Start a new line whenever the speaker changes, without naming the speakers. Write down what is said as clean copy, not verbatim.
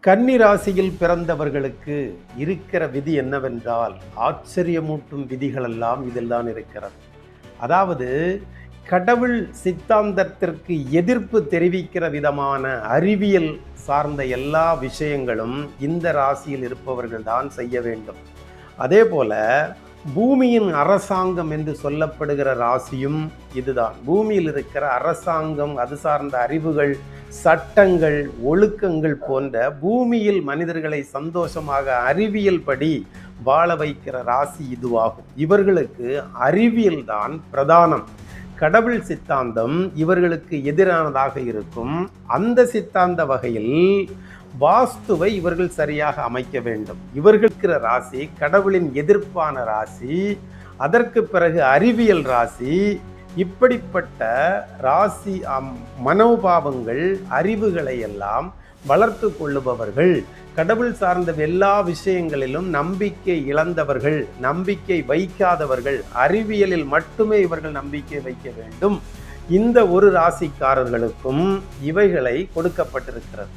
கன்னி ராசியில் பிறந்தவர்களுக்கு இருக்கிற விதி என்னவென்றால், ஆச்சரியமூட்டும் விதிகளெல்லாம் இதில் தான் இருக்கிறது. அதாவது கடவுள் சித்தாந்தத்திற்கு எதிர்ப்பு தெரிவிக்கிற விதமான அறிவியல் சார்ந்த எல்லா விஷயங்களும் இந்த ராசியில் இருப்பவர்கள் தான் செய்ய வேண்டும். அதே போல பூமியின் அரசாங்கம் என்று சொல்லப்படுகிற ராசியும் இதுதான். பூமியில் இருக்கிற அரசாங்கம், அது சார்ந்த அறிவுகள், சட்டங்கள், ஒழுக்கங்கள் போன்ற பூமியில் மனிதர்களை சந்தோஷமாக அறிவியல் படி வாழ வைக்கிற ராசி இதுவாகும். இவர்களுக்கு அறிவியல் தான் பிரதானம். கடவுள் சித்தாந்தம் இவர்களுக்கு எதிரானதாக இருக்கும். அந்த சித்தாந்த வகையில் வாஸ்துவை இவர்கள் சரியாக அமைக்க வேண்டும். இவர்களுக்கு ராசி கடவுளின் எதிர்ப்பான ராசி, அதற்கு பிறகு அறிவியல் ராசி. இப்படிப்பட்ட ராசி மனோபாவங்கள், அறிவுகளை எல்லாம் வளர்த்து கொள்ளுபவர்கள், கடவுள் சார்ந்த எல்லா விஷயங்களிலும் நம்பிக்கை இழந்தவர்கள், நம்பிக்கை வைக்காதவர்கள், அறிவியலில் மட்டுமே இவர்கள் நம்பிக்கை வைக்க வேண்டும். இந்த ஒரு ராசிக்காரர்களுக்கும் இவைகளை கொடுக்கப்பட்டிருக்கிறது.